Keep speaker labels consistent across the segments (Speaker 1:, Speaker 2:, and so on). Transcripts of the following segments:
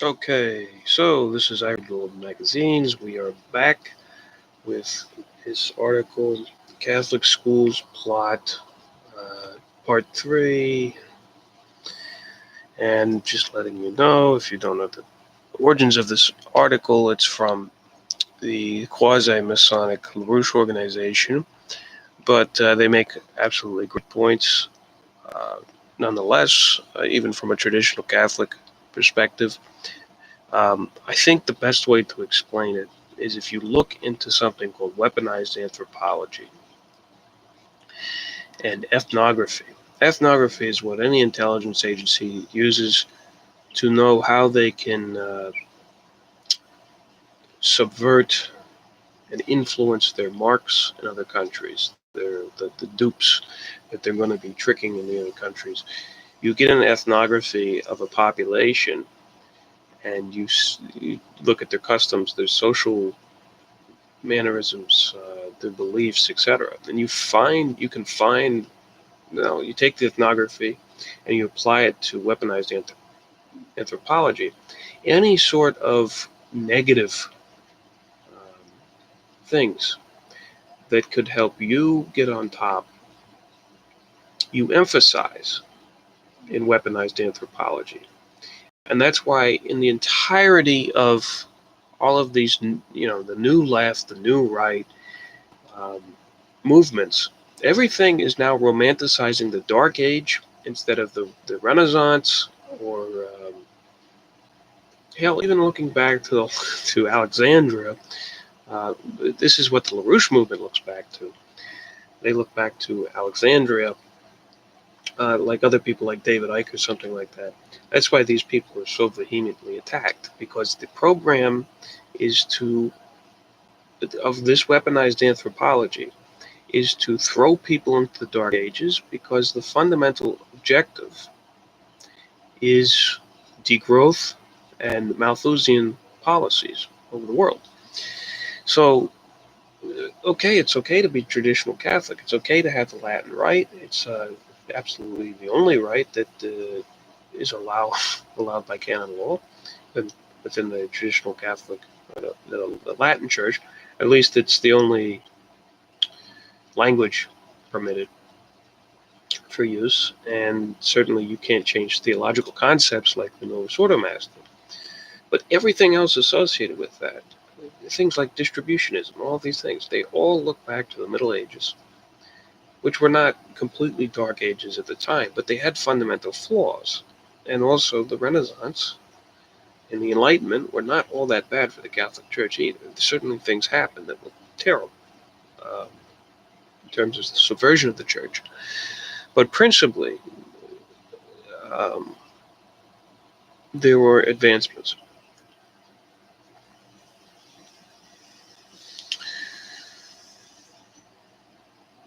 Speaker 1: Okay, so this is Ira Gold Magazines. We are back with his article, Catholic Schools Plot, Part 3. And just letting you know, if you don't know the origins of this article, it's from the quasi-Masonic Larouche organization. But they make absolutely great points. Nonetheless, even from a traditional Catholic perspective, I think the best way to explain it is if you look into something called weaponized anthropology and ethnography. Ethnography is what any intelligence agency uses to know how they can subvert and influence their marks in other countries, the dupes that they're going to be tricking in the other countries. You get an ethnography of a population and you look at their customs, their social mannerisms, their beliefs, etc. And you can find, you take the ethnography and you apply it to weaponized anthropology. Any sort of negative things that could help you get on top, you emphasize in weaponized anthropology. And that's why in the entirety of all of these, the new left, the new right movements, everything is now romanticizing the Dark Age instead of the Renaissance, or hell, even looking back to Alexandria. This is what the Larouche movement looks back to. They look back to Alexandria, like other people like David Icke or something like that. That's why these people are so vehemently attacked, because the program of this weaponized anthropology is to throw people into the Dark Ages, because the fundamental objective is degrowth and Malthusian policies over the world. So, okay, it's okay to be traditional Catholic. It's okay to have the Latin Rite. It's absolutely the only rite that is allowed by canon law within the traditional Catholic, the Latin Church. At least it's the only language permitted for use, and certainly you can't change theological concepts like the Novus Ordo Master. But everything else associated with that, things like distributionism, all these things, they all look back to the Middle Ages, which were not completely Dark Ages at the time, but they had fundamental flaws. And also the Renaissance and the Enlightenment were not all that bad for the Catholic Church either. Certainly things happened that were terrible in terms of the subversion of the Church. But principally, there were advancements.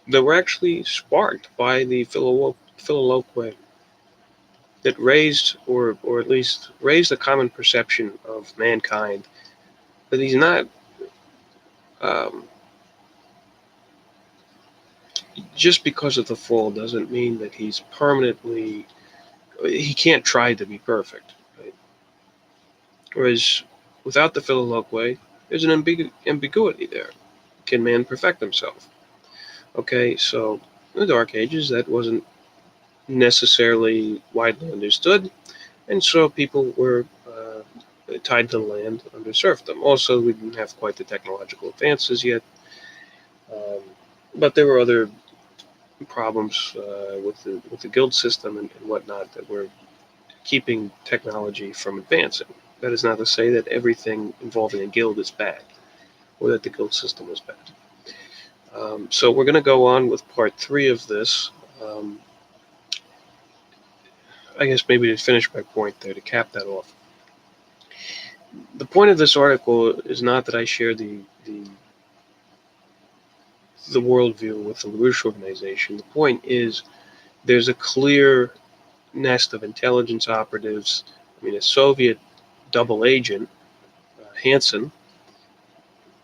Speaker 1: That were actually sparked by the Filoloque that raised, or at least raised a common perception of mankind that he's not just because of the fall doesn't mean that he's permanently, he can't try to be perfect, right? Whereas without the Filoloque, there's an ambiguity there. Can man perfect himself? Okay, so in the Dark Ages, that wasn't necessarily widely understood, and so people were tied to the land under serfdom. Also, we didn't have quite the technological advances yet, but there were other problems with the guild system and whatnot that were keeping technology from advancing. That is not to say that everything involving a guild is bad, or that the guild system was bad. So we're going to go on with part 3 of this. I guess maybe to finish my point there, to cap that off. The point of this article is not that I share the worldview with the Larouche organization. The point is there's a clear nest of intelligence operatives. I mean, a Soviet double agent, Hansen,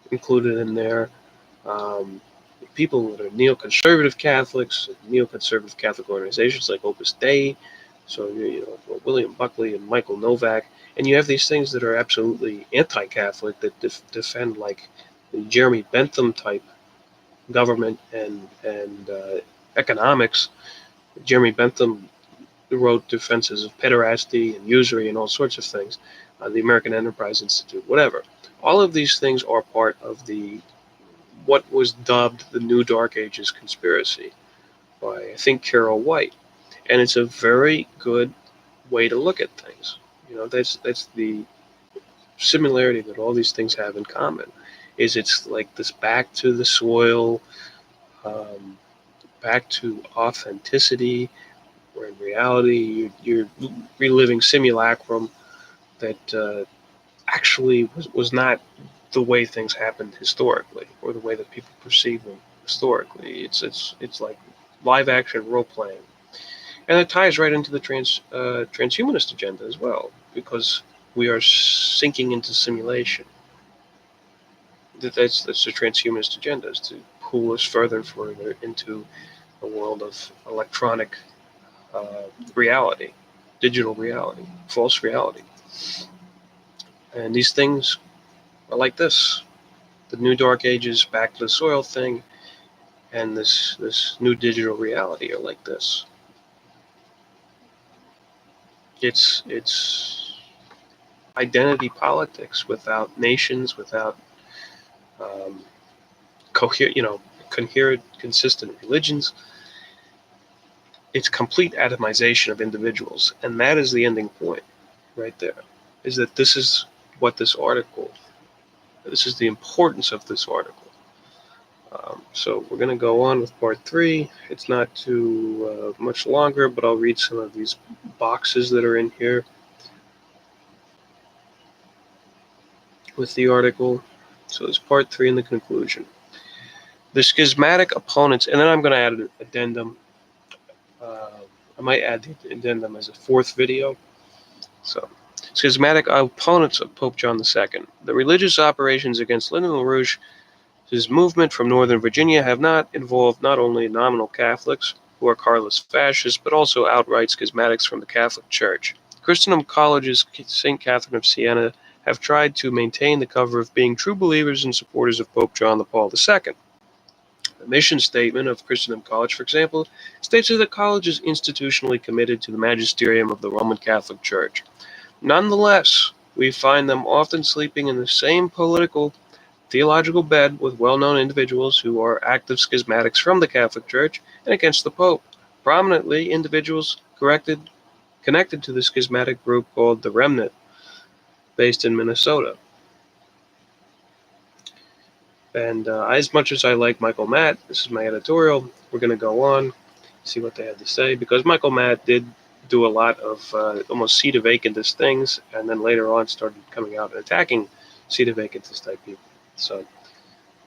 Speaker 1: included in there. People that are neoconservative Catholics, neoconservative Catholic organizations like Opus Dei, So, William Buckley and Michael Novak, and you have these things that are absolutely anti-Catholic that defend like the Jeremy Bentham type government and economics. Jeremy Bentham wrote defenses of pederasty and usury and all sorts of things. The American Enterprise Institute, whatever. All of these things are part of the what was dubbed the New Dark Ages conspiracy by, I think, Carol White, and it's a very good way to look at things. That's the similarity that all these things have in common. Is it's like this back to the soil, um, back to authenticity, where in reality you're reliving simulacrum that actually was not the way things happened historically, or the way that people perceive them historically. It's like live action role playing, and it ties right into the transhumanist agenda as well, because we are sinking into simulation. That's the transhumanist agenda, is to pull us further and further into a world of electronic reality, digital reality, false reality. And these things are like this: the new dark ages, back to the soil thing, and this new digital reality are like this. It's identity politics without nations, without um, coherent, consistent religions. It's complete atomization of individuals, and that is the ending point, right there. Is that this is what this article? This is the importance of this article. So we're going to go on with part 3. It's not too much longer, but I'll read some of these boxes that are in here with the article. So it's part 3 in the conclusion. The schismatic opponents, and then I'm going to add an addendum. I might add the addendum as a 4th video. So, schismatic opponents of Pope John II. The religious operations against Lyndon LaRouche, his movement from Northern Virginia, have not involved not only nominal Catholics, who are Carlist Fascists, but also outright schismatics from the Catholic Church. Christendom College's St. Catherine of Siena have tried to maintain the cover of being true believers and supporters of Pope John Paul II. The mission statement of Christendom College, for example, states that the college is institutionally committed to the magisterium of the Roman Catholic Church. Nonetheless, we find them often sleeping in the same political, theological bed with well-known individuals who are active schismatics from the Catholic Church and against the Pope. Prominently, individuals connected to the schismatic group called the Remnant, based in Minnesota. And as much as I like Michael Matt, this is my editorial, we're going to go on, see what they had to say, because Michael Matt did do a lot of almost seed of vacantist things, and then later on started coming out and attacking seed of vacantist type people. So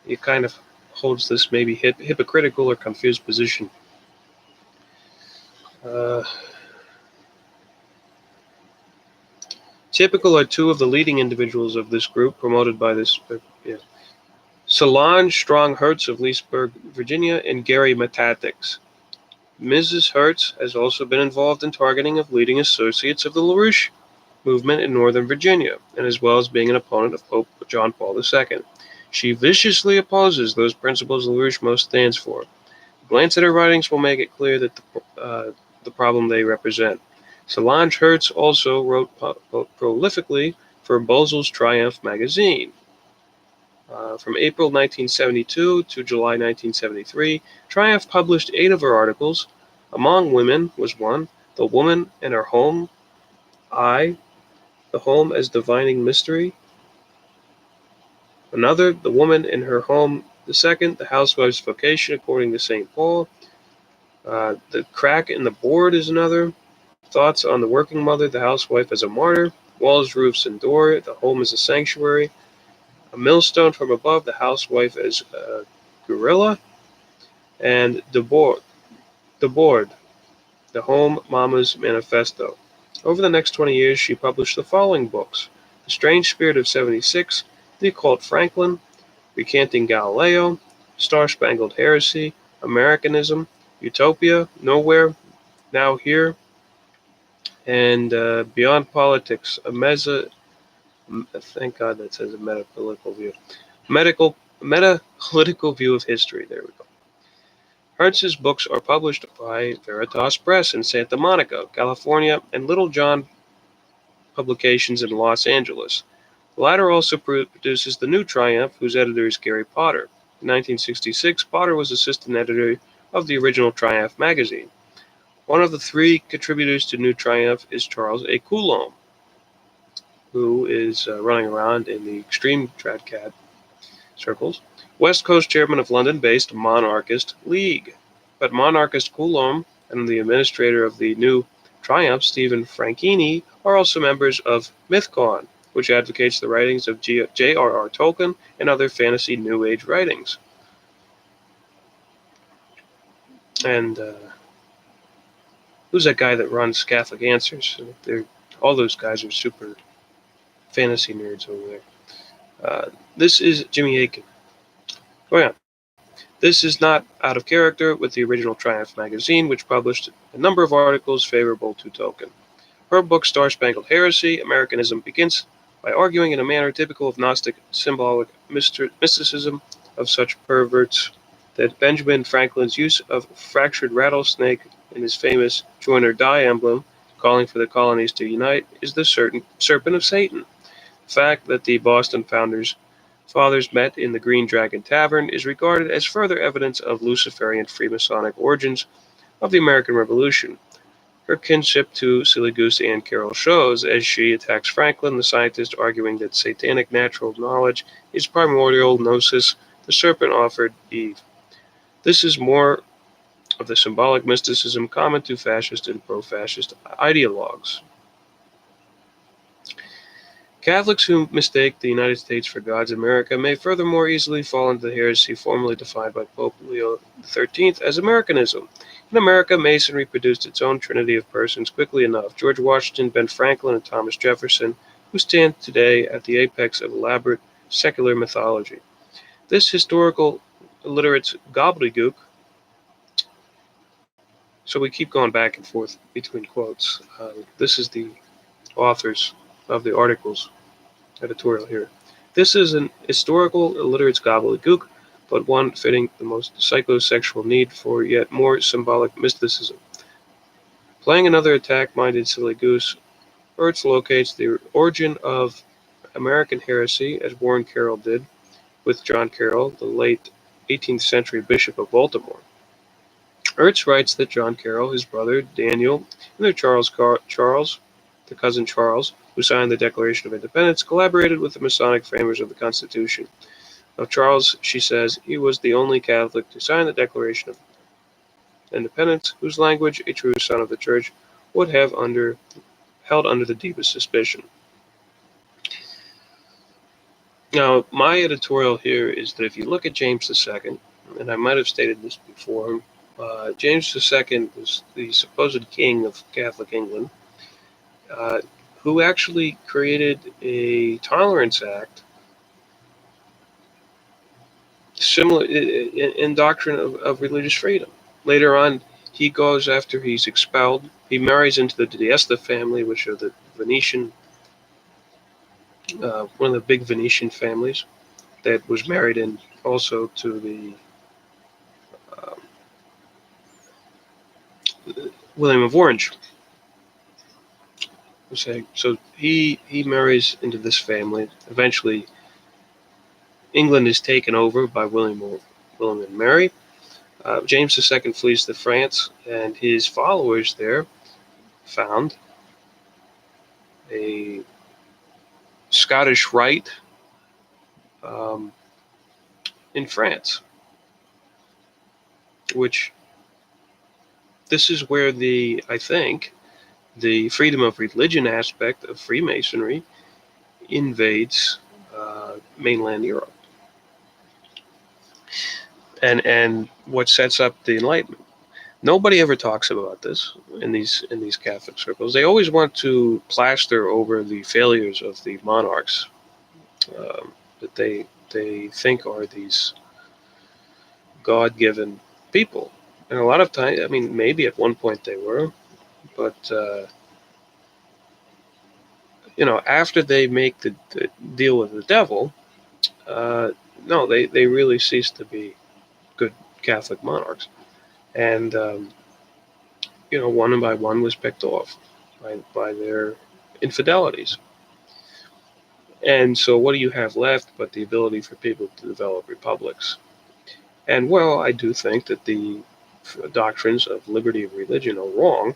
Speaker 1: he kind of holds this maybe hypocritical or confused position. Typical are 2 of the leading individuals of this group promoted by this. Solange Strong Hertz of Leesburg, Virginia, and Gary Metatix. Mrs. Hertz has also been involved in targeting of leading associates of the LaRouche movement in Northern Virginia, and as well as being an opponent of Pope John Paul II. She viciously opposes those principles LaRouche most stands for. A glance at her writings will make it clear that the problem they represent. Solange Hertz also wrote prolifically for Bosel's Triumph magazine. From April 1972 to July 1973, Triumph published 8 of her articles. Among Women was one, The Woman and Her Home, The Home as Divining Mystery. Another, The Woman in Her Home. The second, The Housewife's Vocation According to St. Paul. The Crack in the Board is another. Thoughts on the Working Mother, the Housewife as a Martyr. Walls, Roofs, and Door, The Home as a Sanctuary. A Millstone from Above, the Housewife as a Guerrilla, and the Board, the Home Mama's Manifesto. Over the next 20 years, she published the following books: The Strange Spirit of 76, The Occult Franklin, Recanting Galileo, Star-Spangled Heresy, Americanism, Utopia, Nowhere, Now Here, And beyond politics, thank God that says a metapolitical view. Meta-political view of history. There we go. Hertz's books are published by Veritas Press in Santa Monica, California, and Little John Publications in Los Angeles. The latter also produces The New Triumph, whose editor is Gary Potter. In 1966, Potter was assistant editor of the original Triumph magazine. One of the three contributors to New Triumph is Charles A. Coulomb, who is running around in the extreme tradcat circles, West Coast chairman of London-based Monarchist League. But Monarchist Coulomb and the administrator of the New Triumph, Stephen Franchini, are also members of MythCon, which advocates the writings of J.R.R. Tolkien and other fantasy New Age writings. And who's that guy that runs Catholic Answers? All those guys are super fantasy nerds over there. This is Jimmy Akin. Oh yeah. This is not out of character with the original Triumph magazine, which published a number of articles favorable to Tolkien. Her book, Star-Spangled Heresy, Americanism, begins by arguing in a manner typical of Gnostic symbolic mysticism of such perverts that Benjamin Franklin's use of fractured rattlesnake in his famous join or die emblem, calling for the colonies to unite, is the serpent of Satan. The fact that the Boston fathers met in the Green Dragon Tavern is regarded as further evidence of Luciferian Freemasonic origins of the American Revolution. Her kinship to Silly Goose Ann Carroll shows as she attacks Franklin, the scientist, arguing that satanic natural knowledge is primordial gnosis the serpent offered Eve. This is more of the symbolic mysticism common to fascist and pro-fascist ideologues. Catholics who mistake the United States for God's America may furthermore easily fall into the heresy formerly defined by Pope Leo XIII as Americanism. In America, Masonry produced its own trinity of persons quickly enough: George Washington, Ben Franklin, and Thomas Jefferson, who stand today at the apex of elaborate secular mythology. This historical illiterate gobbledygook, so we keep going back and forth between quotes. This is the authors of the articles editorial here. This is an historical illiterate gobbledygook, but one fitting the most psychosexual need for yet more symbolic mysticism. Playing another attack-minded silly goose, Hertz locates the origin of American heresy, as Warren Carroll did with John Carroll, the late 18th century Bishop of Baltimore. Hertz writes that John Carroll, his brother Daniel, and their the cousin Charles, who signed the Declaration of Independence, collaborated with the Masonic framers of the Constitution. Of Charles, she says, he was the only Catholic to sign the Declaration of Independence, whose language a true son of the Church would have held under the deepest suspicion. Now, my editorial here is that if you look at James II, and I might have stated this before, James II was the supposed king of Catholic England, who actually created a Tolerance Act similar in doctrine of religious freedom. Later on, he goes, after he's expelled, he marries into the D'Este family, which are the Venetian, one of the big Venetian families that was married in also to the William of Orange. So he marries into this family. Eventually, England is taken over by William and Mary. James II flees to France, and his followers there found a Scottish Rite in France, which this is where I think the freedom of religion aspect of Freemasonry invades mainland Europe, and what sets up the Enlightenment. Nobody ever talks about this in these Catholic circles. They always want to plaster over the failures of the monarchs that they think are these God-given people. And a lot of times, I mean, maybe at one point they were, but after they make the deal with the devil, no, they really cease to be good Catholic monarchs. And, one by one was picked off by their infidelities. And so what do you have left but the ability for people to develop republics? And, well, I do think that the doctrines of liberty of religion are wrong.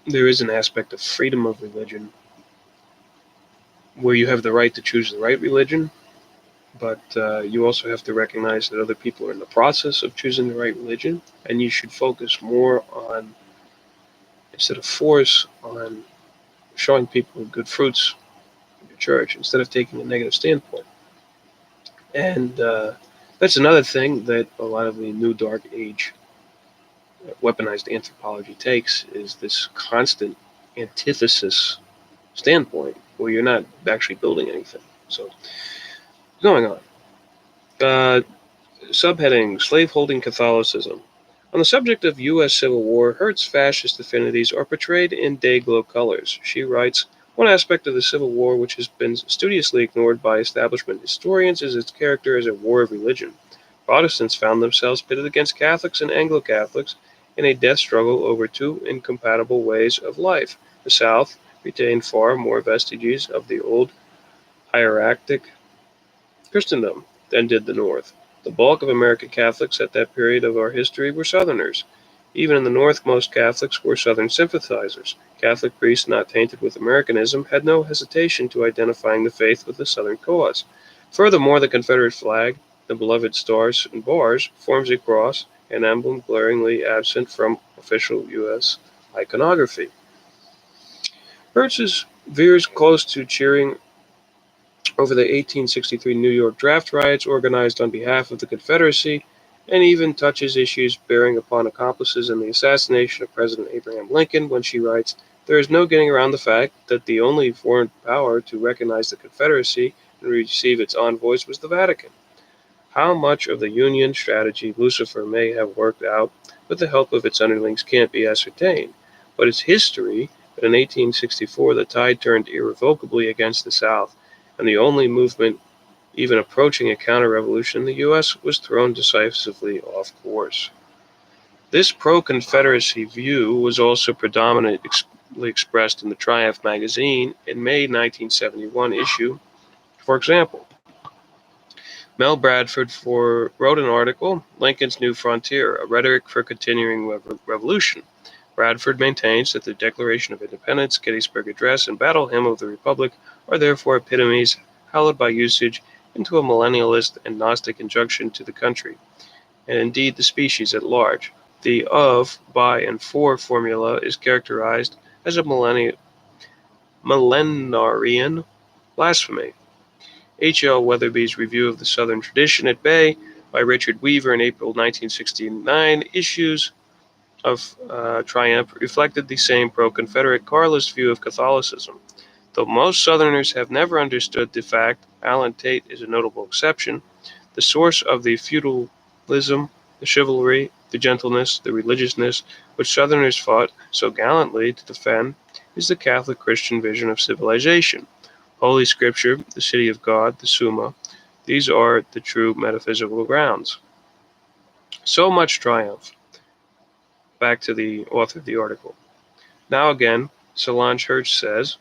Speaker 1: There is an aspect of freedom of religion where you have the right to choose the right religion, but you also have to recognize that other people are in the process of choosing the right religion, and you should focus more on, instead of force, on showing people good fruits in your church instead of taking a negative standpoint. And that's another thing that a lot of the new Dark Age weaponized anthropology takes, is this constant antithesis standpoint where you're not actually building anything. So, going on. Subheading, Slaveholding Catholicism. On the subject of U.S. Civil War, Hert's fascist affinities are portrayed in day-glow colors. She writes, one aspect of the Civil War which has been studiously ignored by establishment historians is its character as a war of religion. Protestants found themselves pitted against Catholics and Anglo-Catholics in a death struggle over two incompatible ways of life. The South retained far more vestiges of the old hierarchic Christendom than did the North. The bulk of American Catholics at that period of our history were Southerners. Even in the North, most Catholics were Southern sympathizers. Catholic priests not tainted with Americanism had no hesitation to identifying the faith with the Southern cause. Furthermore, the Confederate flag, the beloved stars and bars, forms a cross, an emblem glaringly absent from official U.S. iconography. Hertz veers close to cheering over the 1863 New York draft riots organized on behalf of the Confederacy, and even touches issues bearing upon accomplices in the assassination of President Abraham Lincoln when she writes, there is no getting around the fact that the only foreign power to recognize the Confederacy and receive its envoys was the Vatican. How much of the Union strategy Lucifer may have worked out with the help of its underlings can't be ascertained, but its history that in 1864 the tide turned irrevocably against the South, and the only movement even approaching a counter-revolution in the U.S. was thrown decisively off course. This pro-Confederacy view was also predominantly expressed in the Triumph magazine in May 1971 issue. For example, Mel Bradford wrote an article, Lincoln's New Frontier, a rhetoric for continuing revolution. Bradford maintains that the Declaration of Independence, Gettysburg Address, and Battle Hymn of the Republic are therefore epitomes hallowed by usage into a millennialist and Gnostic injunction to the country, and indeed the species at large. The of, by, and for formula is characterized as a millenarian blasphemy. H.L. Weatherby's Review of the Southern Tradition at Bay by Richard Weaver in April 1969 issues of Triumph reflected the same pro-Confederate Carlist view of Catholicism. Though most Southerners have never understood the fact, Allen Tate is a notable exception, the source of the feudalism, the chivalry, the gentleness, the religiousness, which Southerners fought so gallantly to defend, is the Catholic Christian vision of civilization. Holy Scripture, the city of God, the Summa, these are the true metaphysical grounds. So much triumph. Back to the author of the article. Now again, Solange Hertz says,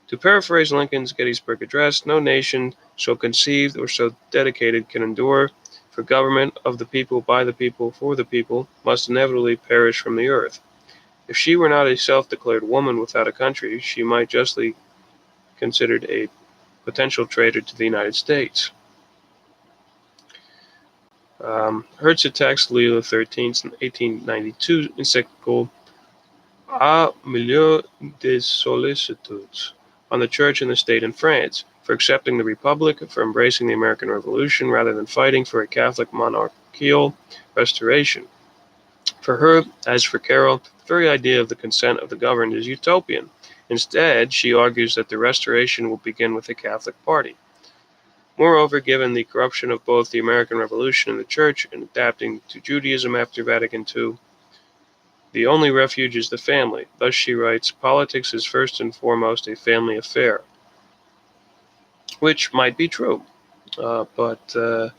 Speaker 1: to paraphrase Lincoln's Gettysburg Address, no nation so conceived or so dedicated can endure, for government of the people, by the people, for the people, must inevitably perish from the earth. If she were not a self-declared woman without a country, she might justly be considered a potential traitor to the United States. Hertz attacks Leo XIII's 1892 encyclical A Milieu des Sollicitudes on the Church and the State in France, for accepting the Republic, for embracing the American Revolution rather than fighting for a Catholic monarchical restoration. For her, as for Carroll, the very idea of the consent of the governed is utopian. Instead, she argues that the restoration will begin with the Catholic party. Moreover, given the corruption of both the American Revolution and the Church in adapting to Judaism after Vatican II, The only refuge is the family. Thus, she writes, politics is first and foremost a family affair, which might be true, but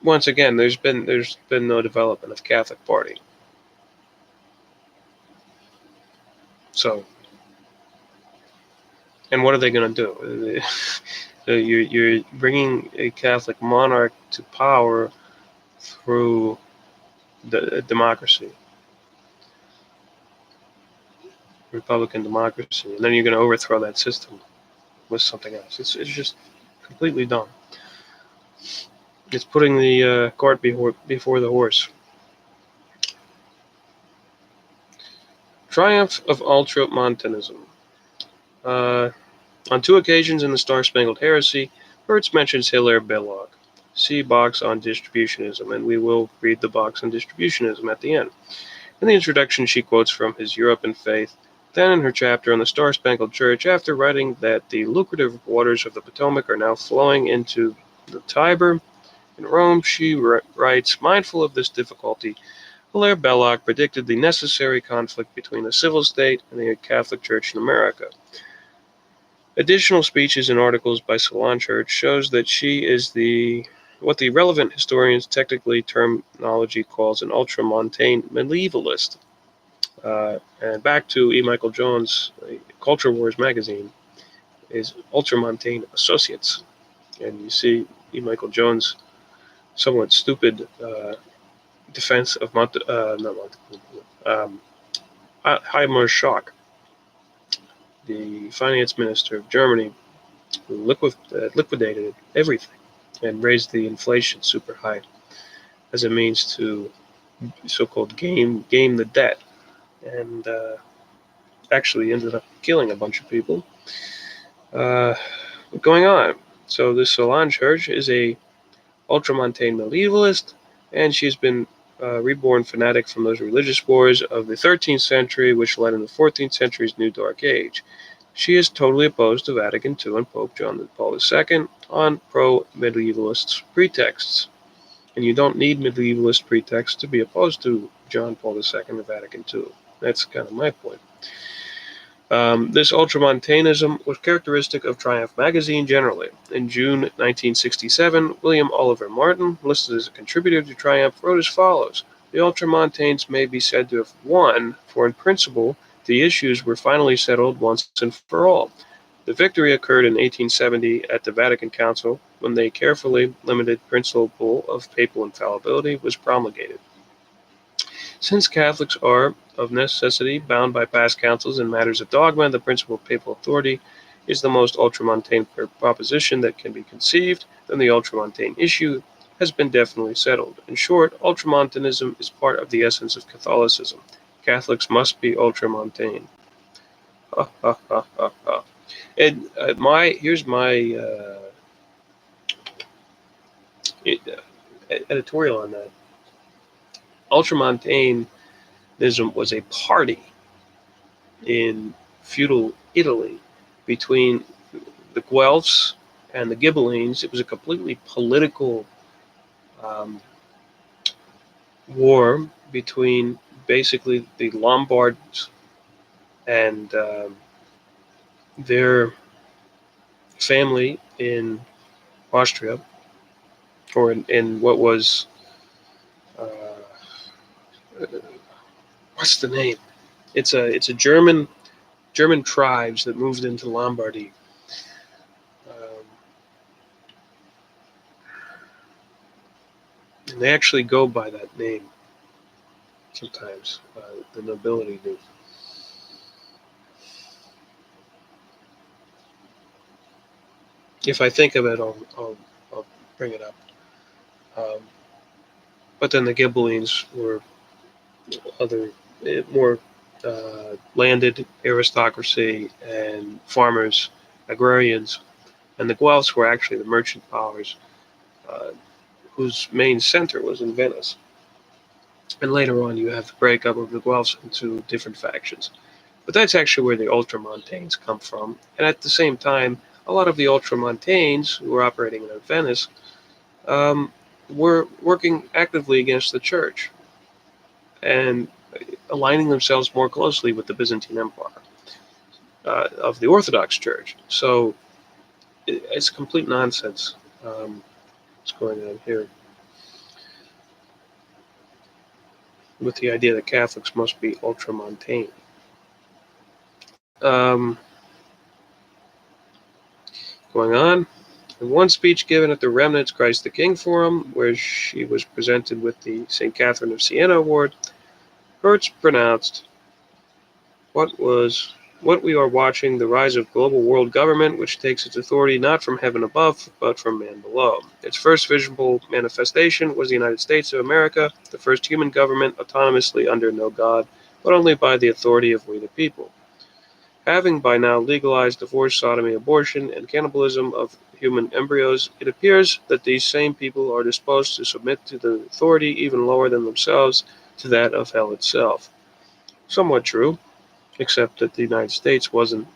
Speaker 1: once again, there's been no development of Catholic Party. So, and what are they going to do? So you're bringing a Catholic monarch to power through the democracy, Republican democracy, and then you're going to overthrow that system with something else. It's just completely dumb. It's putting the cart before the horse. Triumph of Ultramontanism. On 2 occasions in the Star-Spangled Heresy, Hertz mentions Hilaire Belloc. See box on distributionism, and we will read the box on distributionism at the end. In the introduction, she quotes from his Europe and Faith. Then in her chapter on the Star-Spangled Church, after writing that the lucrative waters of the Potomac are now flowing into the Tiber, in Rome, she writes, mindful of this difficulty, Hilaire Belloc predicted the necessary conflict between the civil state and the Catholic Church in America. Additional speeches and articles by Solange Hertz shows that she is what the relevant historians' technically terminology calls an ultramontane medievalist. And back to E. Michael Jones, Culture Wars magazine is Ultramontane Associates. And you see E. Michael Jones' somewhat stupid defense of Heimar Schock, the finance minister of Germany, who liquidated everything and raised the inflation super high as a means to so-called game the debt, and actually ended up killing a bunch of people. What's going on? So this Solange Hertz is a ultramontane medievalist, and she's been reborn fanatic from those religious wars of the 13th century, which led in the 14th century's New Dark Age. She is totally opposed to Vatican II and Pope John Paul II on pro-medievalist pretexts. And you don't need medievalist pretexts to be opposed to John Paul II and Vatican II. That's kind of my point. This ultramontanism was characteristic of Triumph magazine generally. In June 1967, William Oliver Martin, listed as a contributor to Triumph, wrote as follows: the ultramontanes may be said to have won, for in principle, the issues were finally settled once and for all. The victory occurred in 1870 at the Vatican Council, when the carefully limited principle of papal infallibility was promulgated. Since Catholics are, of necessity, bound by past councils in matters of dogma, the principle of papal authority is the most ultramontane proposition that can be conceived, then the ultramontane issue has been definitely settled. In short, ultramontanism is part of the essence of Catholicism. Catholics must be ultramontane. Ha ha ha ha ha. And here's my editorial on that. Ultramontanism was a party in feudal Italy between the Guelphs and the Ghibellines. It was a completely political war between basically the Lombards and their family in Austria, or in what was what's the name? It's a German tribes that moved into Lombardy. And they actually go by that name sometimes. The nobility do. If I think of it, I'll bring it up. But then the Ghibellines were other more landed aristocracy and farmers, agrarians, and the Guelphs were actually the merchant powers, whose main center was in Venice. And later on, you have the breakup of the Guelphs into different factions. But that's actually where the ultramontanes come from. And at the same time, a lot of the ultramontanes who were operating in Venice were working actively against the church. and aligning themselves more closely with the Byzantine Empire of the Orthodox Church. So it's complete nonsense. What's going on here with the idea that Catholics must be ultramontane. Going on, in one speech given at the Remnants Christ the King Forum, where she was presented with the St. Catherine of Siena Award, Hertz pronounced, what we are watching, the rise of global world government, which takes its authority not from heaven above, but from man below. Its first visible manifestation was the United States of America, the first human government autonomously under no God, but only by the authority of we the people. Having by now legalized divorce, sodomy, abortion, and cannibalism of human embryos, it appears that these same people are disposed to submit to the authority even lower than themselves, to that of hell itself. Somewhat true, except that the United States wasn't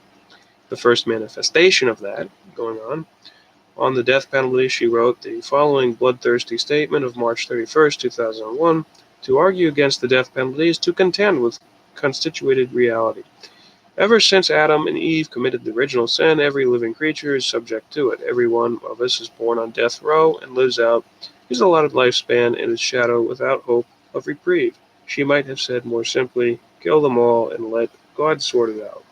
Speaker 1: the first manifestation of that going on. On the death penalty, she wrote the following bloodthirsty statement of March 31st, 2001, to argue against the death penalty is to contend with constituted reality. Ever since Adam and Eve committed the original sin, every living creature is subject to it. Every one of us is born on death row and lives out his allotted lifespan in its shadow without hope of reprieve. She might have said more simply, kill them all and let God sort it out.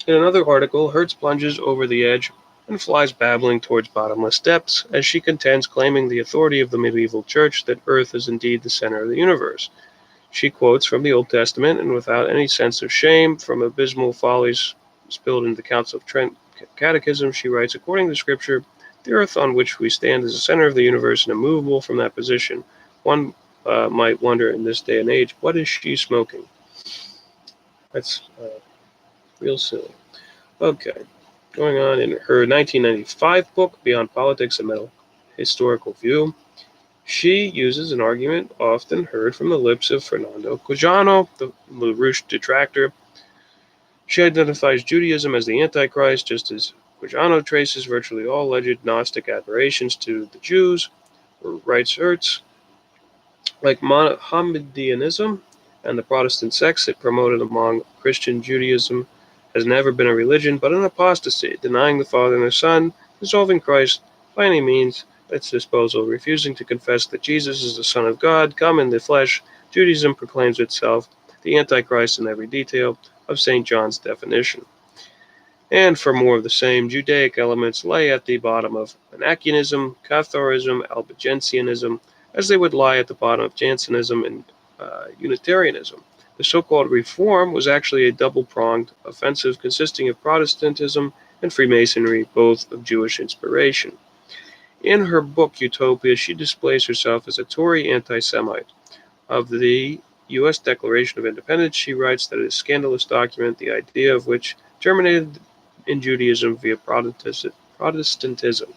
Speaker 1: In another article, Hertz plunges over the edge and flies babbling towards bottomless depths as she contends, claiming the authority of the medieval church, that Earth is indeed the center of the universe. She quotes from the Old Testament, and without any sense of shame, from abysmal follies spilled in the Council of Trent Catechism, she writes, according to Scripture, the earth on which we stand is the center of the universe and immovable from that position. One might wonder in this day and age, what is she smoking? That's real silly. Okay. Going on, in her 1995 book, Beyond Politics, a Meta-Historical View, she uses an argument often heard from the lips of Fernando Quijano, the Larouche detractor. She identifies Judaism as the Antichrist, just as Quijano traces virtually all alleged Gnostic aberrations to the Jews, or writes Hertz. Like Mohammedanism and the Protestant sects it promoted among Christian Judaism has never been a religion but an apostasy, denying the Father and the Son, dissolving Christ by any means at its disposal, refusing to confess that Jesus is the Son of God, come in the flesh. Judaism proclaims itself the Antichrist in every detail of St. John's definition. And for more of the same, Judaic elements lay at the bottom of Manichaeism, Catharism, Albigensianism, as they would lie at the bottom of Jansenism and Unitarianism. The so-called Reform was actually a double-pronged offensive consisting of Protestantism and Freemasonry, both of Jewish inspiration. In her book Utopia, she displays herself as a Tory anti-Semite. Of the U.S. Declaration of Independence, she writes that it is a scandalous document, the idea of which germinated in Judaism via Protestantism.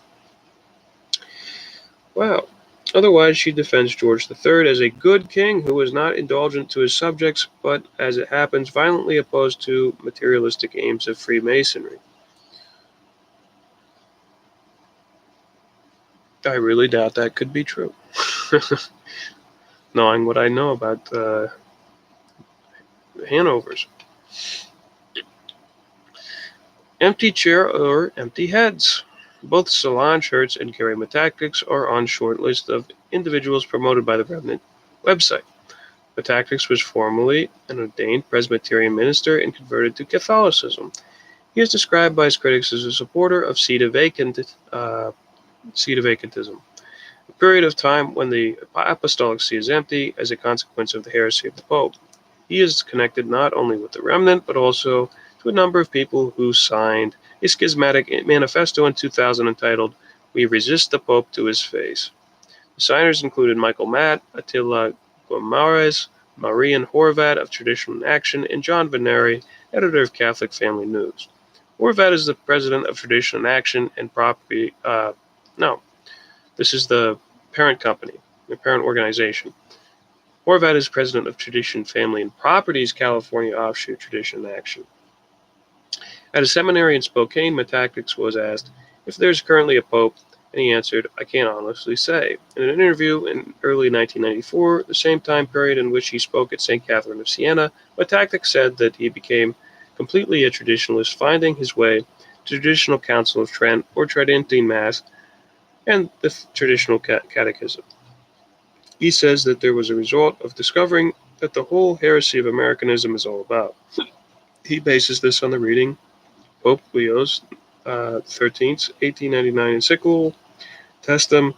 Speaker 1: Wow. Otherwise, she defends George III as a good king who was not indulgent to his subjects, but, as it happens, violently opposed to materialistic aims of Freemasonry. I really doubt that could be true. Knowing what I know about Hanovers. Empty chair or empty heads. Both Solange Hertz and Gary Metactics are on short list of individuals promoted by the Remnant website. Metactics was formerly an ordained Presbyterian minister and converted to Catholicism. He is described by his critics as a supporter of sedevacantism, a period of time when the apostolic see is empty as a consequence of the heresy of the Pope. He is connected not only with the Remnant, but also to a number of people who signed a schismatic manifesto in 2000 entitled, We Resist the Pope to His Face. The signers included Michael Matt, Attila Guimaraes, Marian Horvat of Traditional Action, and John Veneri, editor of Catholic Family News. Horvat is the president of Tradition Action and this is the parent company, the parent organization. Horvat is president of Tradition Family and Properties California offshoot Tradition Action. At a seminary in Spokane, Metactics was asked, if there's currently a pope, And he answered, "I can't honestly say." In an interview in early 1994, the same time period in which he spoke at St. Catherine of Siena, Matactic said that he became completely a traditionalist, finding his way to traditional Council of Trent or Tridentine Mass and the traditional catechism. He says that there was a result of discovering that the whole heresy of Americanism is all about. He bases this on the reading Pope Leo's 13th, 1899 encyclical Testem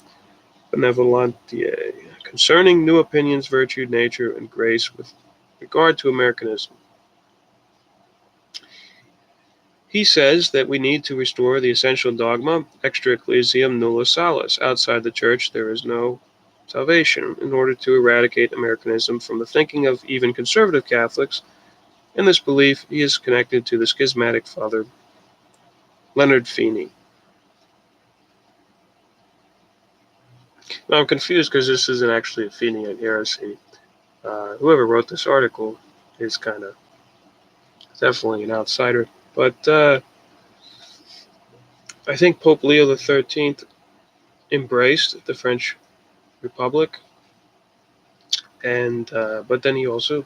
Speaker 1: Benevolentiae, concerning new opinions, virtue, nature, and grace with regard to Americanism. He says that we need to restore the essential dogma, extra ecclesiam nulla salus. Outside the church, there is no salvation. In order to eradicate Americanism from the thinking of even conservative Catholics, in this belief, he is connected to the schismatic Father Leonard Feeney. Now, I'm confused because this isn't actually a Feeneyite heresy. Whoever wrote this article is kind of definitely an outsider. But I think Pope Leo the 13th embraced the French Republic, and but then he also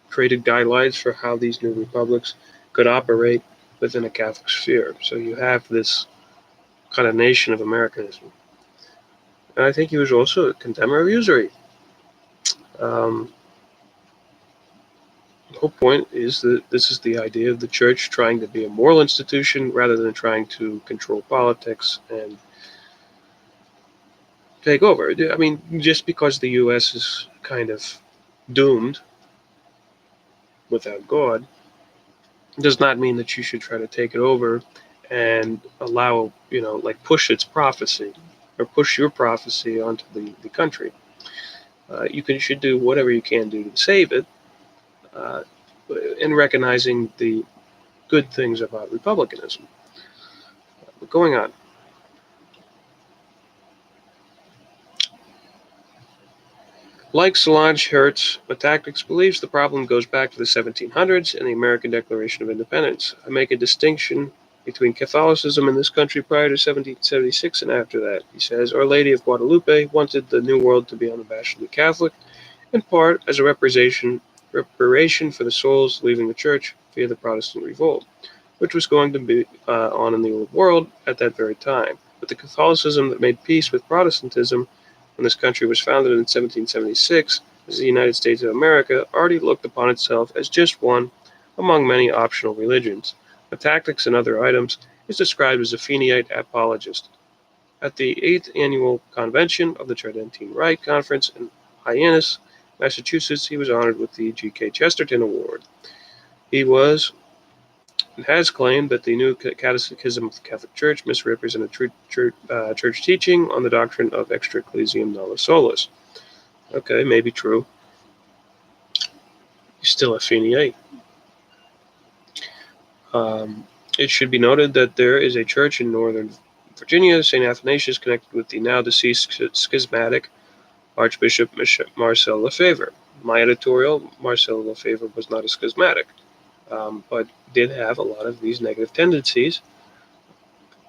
Speaker 1: created guidelines for how these new republics could operate within a Catholic sphere. So you have this kind of nation of Americanism. And I think he was also a condemner of usury. The whole point is that this is the idea of the church trying to be a moral institution rather than trying to control politics and take over. I mean, just because the U.S. is kind of doomed without God does not mean that you should try to take it over and allow, like push its prophecy or push your prophecy onto the country. You should do whatever you can do to save it, in recognizing the good things about republicanism. But going on. Like Solange Hertz, Matactics believes the problem goes back to the 1700s and the American Declaration of Independence. I make a distinction between Catholicism in this country prior to 1776 and after that. He says, Our Lady of Guadalupe wanted the New World to be unabashedly Catholic, in part as a reparation for the souls leaving the church via the Protestant revolt, which was going to be on in the Old World at that very time. But the Catholicism that made peace with Protestantism when this country was founded in 1776 as the United States of America already looked upon itself as just one among many optional religions. The tactics and other items is described as a Feeneyite apologist. At the 8th Annual Convention of the Tridentine Rite Conference in Hyannis, Massachusetts, he was honored with the G.K. Chesterton Award. He was and has claimed that the new Catechism of the Catholic Church misrepresented church teaching on the doctrine of extra ecclesiam nulla solus. Okay, maybe true. He's still a Feeneyite. It should be noted that there is a church in northern Virginia, St. Athanasius, connected with the now deceased schismatic Archbishop Marcel Lefebvre. My editorial, Marcel Lefebvre was not a schismatic, but did have a lot of these negative tendencies,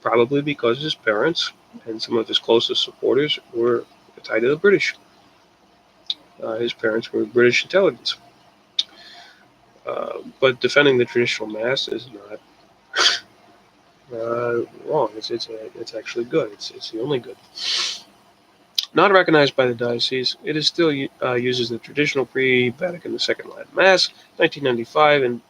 Speaker 1: probably because his parents and some of his closest supporters were tied to the British. His parents were British intelligence. But defending the traditional Mass is not wrong. It's actually good. It's the only good. Not recognized by the diocese, it is still uses the traditional pre-Vatican II Latin Mass, 1995, and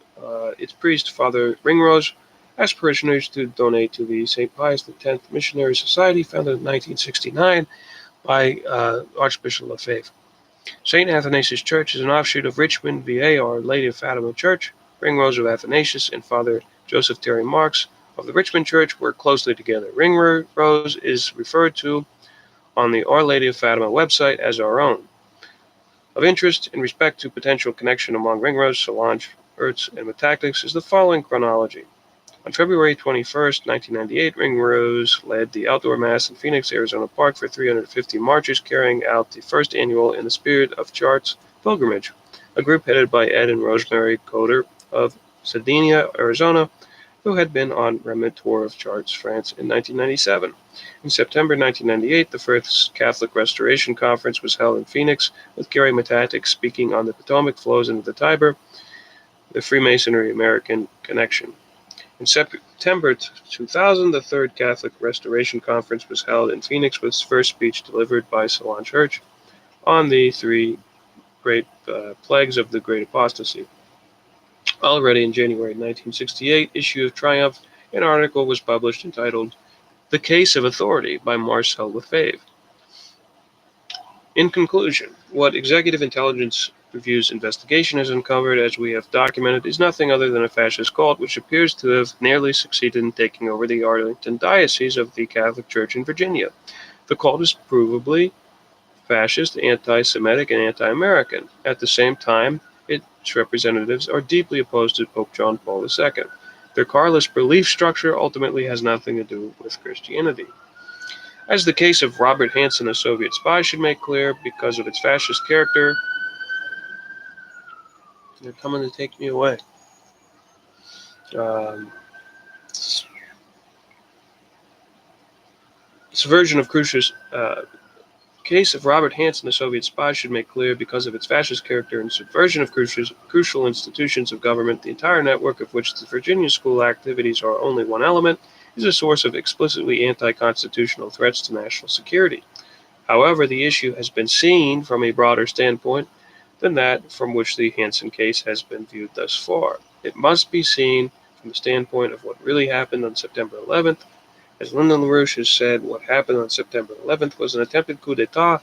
Speaker 1: its priest, Father Ringrose, asked parishioners to donate to the St. Pius X Missionary Society, founded in 1969 by Archbishop Lefebvre. St. Athanasius Church is an offshoot of Richmond, VA, Our Lady of Fatima Church. Ringrose of Athanasius and Father Joseph Terry Marks of the Richmond Church work closely together. Ringrose is referred to on the Our Lady of Fatima website as our own. Of interest in respect to potential connection among Ringrose, Solange, Hertz, and Matactics is the following chronology. On February 21st, 1998, Ringrose led the outdoor mass in Phoenix, Arizona Park for 350 marchers, carrying out the first annual In the Spirit of Charts pilgrimage. A group headed by Ed and Rosemary Coder of Sedina, Arizona, who had been on remnant tour of Chartres, France in 1997. In September 1998, the first Catholic Restoration Conference was held in Phoenix, with Gary Metatic speaking on the Potomac flows into the Tiber, the Freemasonry-American connection. In September 2000, the Third Catholic Restoration Conference was held in Phoenix, with his first speech delivered by Solange Church on the three great plagues of the Great Apostasy. Already in January 1968 issue of Triumph, an article was published entitled "The Case of Authority" by Marcel Lefebvre. In conclusion, what Executive Intelligence Review's investigation has uncovered, as we have documented, is nothing other than a fascist cult which appears to have nearly succeeded in taking over the Arlington Diocese of the Catholic Church in Virginia. The cult is provably fascist, anti-Semitic, and anti-American. At the same time, its representatives are deeply opposed to Pope John Paul II. Their Carlist belief structure ultimately has nothing to do with Christianity. As the case of Robert Hanssen, a Soviet spy, should make clear, because of its fascist character, they're coming to take me away. This version of Khrushchev's case of Robert Hanssen, a Soviet spy, should make clear, because of its fascist character and subversion of Khrushchev's crucial institutions of government, the entire network of which the Virginia School activities are only one element, is a source of explicitly anti-constitutional threats to national security. However, the issue has been seen from a broader standpoint than that from which the Hanssen case has been viewed thus far. It must be seen from the standpoint of what really happened on September 11th. As Lyndon LaRouche has said, what happened on September 11th was an attempted coup d'etat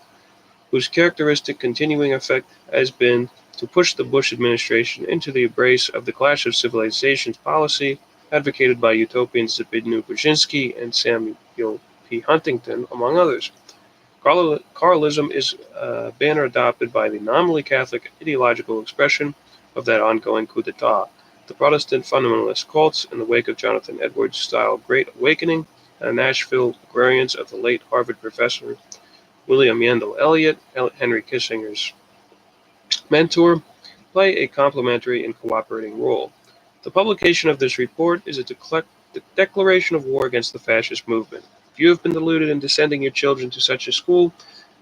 Speaker 1: whose characteristic continuing effect has been to push the Bush administration into the embrace of the clash of civilizations policy advocated by utopians Zbigniew Brzezinski and Samuel P. Huntington, among others. Carlism is a banner adopted by the nominally Catholic ideological expression of that ongoing coup d'etat. The Protestant fundamentalist cults, in the wake of Jonathan Edwards-style Great Awakening, and Nashville agrarians of the late Harvard professor William Yandell Elliott, Henry Kissinger's mentor, play a complementary and cooperating role. The publication of this report is a declaration of war against the fascist movement. If you have been deluded into sending your children to such a school,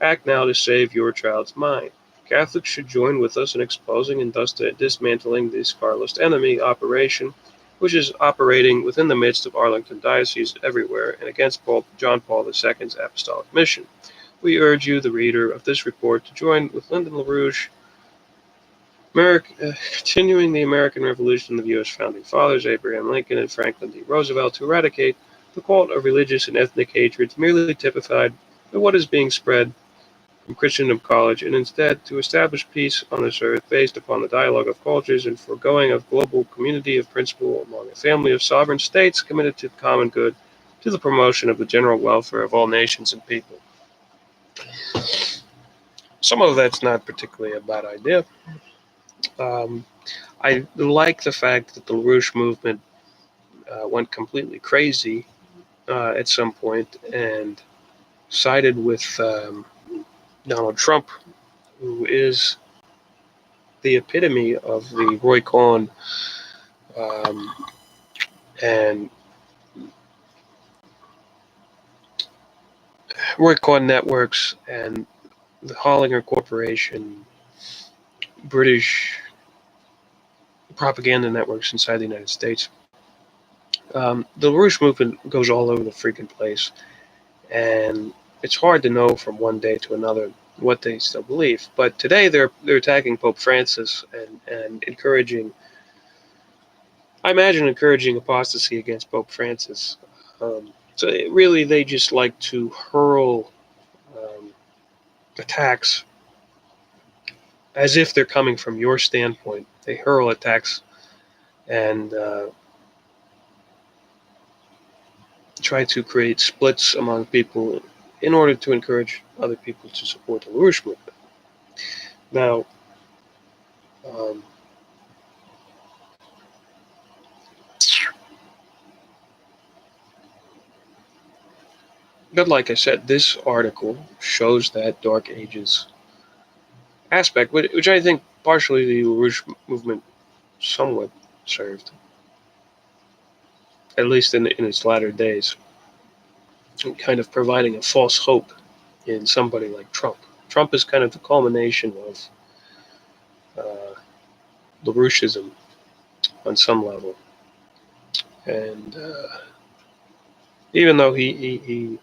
Speaker 1: act now to save your child's mind. Catholics should join with us in exposing and thus dismantling this Carlist enemy operation, which is operating within the midst of Arlington Diocese everywhere and against John Paul II's apostolic mission. We urge you, the reader of this report, to join with Lyndon LaRouche, continuing the American Revolution of the U.S. Founding Fathers, Abraham Lincoln and Franklin D. Roosevelt, to eradicate the cult of religious and ethnic hatred merely typified by what is being spread from Christendom College, and instead to establish peace on this earth based upon the dialogue of cultures and foregoing of global community of principle among a family of sovereign states committed to the common good, to the promotion of the general welfare of all nations and people. Some of that's not particularly a bad idea. I like the fact that the LaRouche movement went completely crazy at some point and sided with Donald Trump, who is the epitome of the Roy Cohn and Roy Cohn networks and the Hollinger Corporation, British propaganda networks inside the United States. The LaRouche movement goes all over the freaking place, and it's hard to know from one day to another what they still believe. But today they're attacking Pope Francis and encouraging, I imagine, encouraging apostasy against Pope Francis. So really, they just like to hurl attacks as if they're coming from your standpoint. They hurl attacks and try to create splits among people in order to encourage other people to support the LaRouche movement. Now, but like I said, this article shows that Dark Ages aspect, which I think partially the LaRouche movement somewhat served. at least in its latter days, kind of providing a false hope in somebody like Trump. Trump is kind of the culmination of Laroucheism on some level. And even though he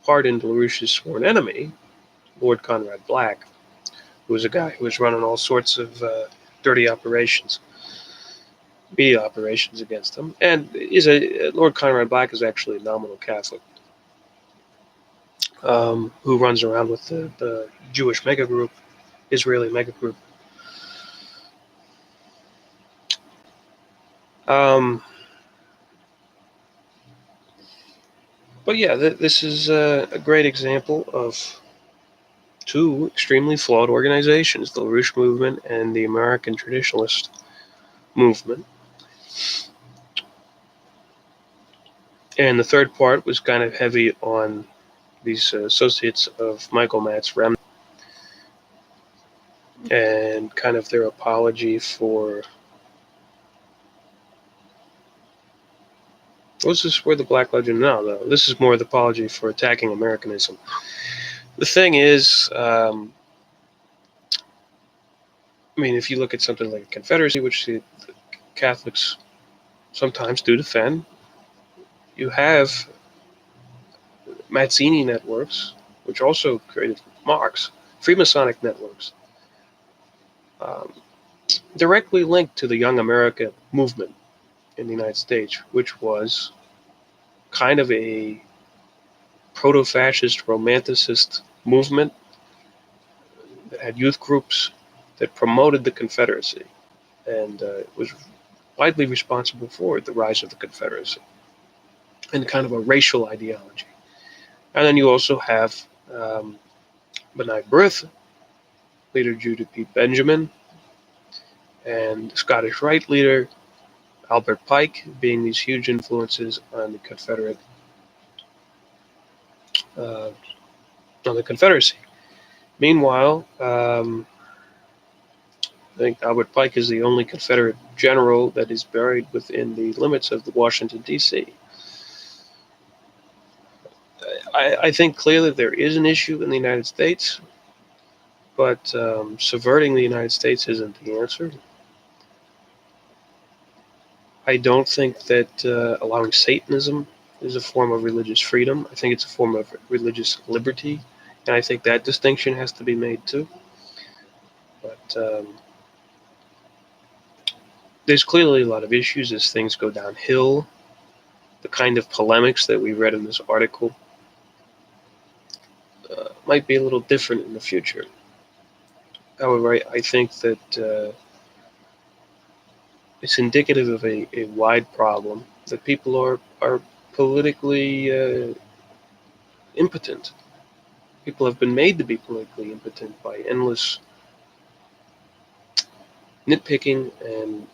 Speaker 1: pardoned Larouche's sworn enemy, Lord Conrad Black, who was a guy who was running all sorts of dirty operations, media operations against him, and Lord Conrad Black is actually a nominal Catholic who runs around with the Jewish mega group, Israeli mega group. But yeah, this is a great example of two extremely flawed organizations, the LaRouche movement and the American traditionalist movement. And the third part was kind of heavy on these associates of Michael Matt's remnant and kind of their apology for, was this for the Black Legend? No, this is more the apology for attacking Americanism. The thing is, I mean, if you look at something like a Confederacy, which the Catholics sometimes do defend, you have Mazzini networks, which also created Marx, Freemasonic networks, directly linked to the Young America movement in the United States, which was kind of a proto-fascist, romanticist movement that had youth groups that promoted the Confederacy and was widely responsible for the rise of the Confederacy and kind of a racial ideology. And then you also have B'nai B'rith, leader Judah P. Benjamin, and Scottish Rite leader Albert Pike being these huge influences on the Confederate, on the Confederacy. Meanwhile, I think Albert Pike is the only Confederate general that is buried within the limits of the Washington, D.C. I think clearly there is an issue in the United States, but subverting the United States isn't the answer. I don't think that allowing Satanism is a form of religious freedom. I think it's a form of religious liberty, and I think that distinction has to be made too. But there's clearly a lot of issues as things go downhill. The kind of polemics that we read in this article might be a little different in the future. However, I think that it's indicative of a wide problem that people are politically impotent. People have been made to be politically impotent by endless nitpicking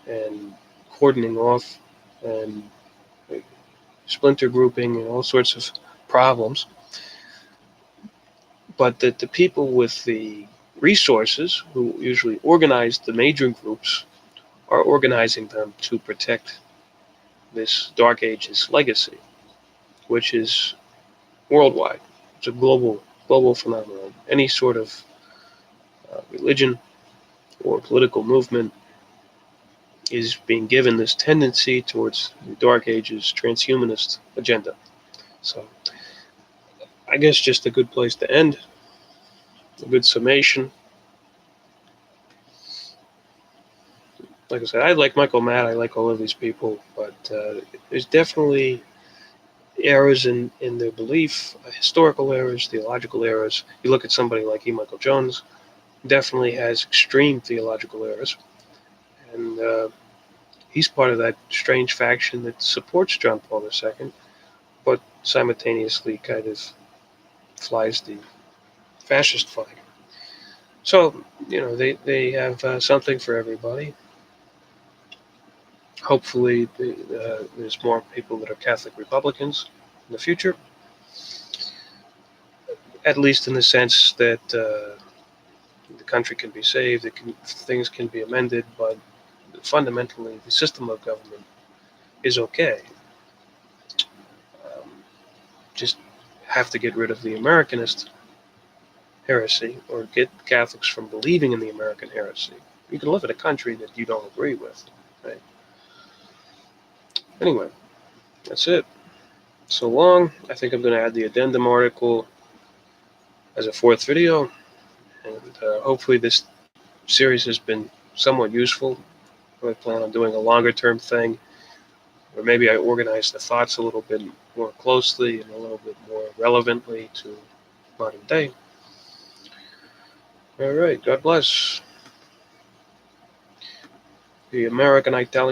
Speaker 1: and cordoning off and splinter grouping and all sorts of problems. But that the people with the resources, who usually organize the major groups, are organizing them to protect this Dark Ages legacy, which is worldwide. It's a global phenomenon. Any sort of religion or political movement is being given this tendency towards the Dark Ages transhumanist agenda. So I guess just a good place to end, a good summation. Like I said, I like Michael Matt, I like all of these people, but there's definitely errors in their belief, historical errors, theological errors. You look at somebody like E. Michael Jones, definitely has extreme theological errors, and he's part of that strange faction that supports John Paul II, but simultaneously kind of flies the fascist flag. So, they have something for everybody. Hopefully, there's more people that are Catholic Republicans in the future, at least in the sense that the country can be saved, things can be amended, but fundamentally, the system of government is okay. Just have to get rid of the Americanist heresy, or get Catholics from believing in the American heresy. You can live in a country that you don't agree with, right? Anyway, that's it. So long. I think I'm going to add the addendum article as a fourth video, and hopefully this series has been somewhat useful. I plan on doing a longer term thing, or maybe I organize the thoughts a little bit more closely and a little bit more relevantly to modern day. All right, God bless. The American Italian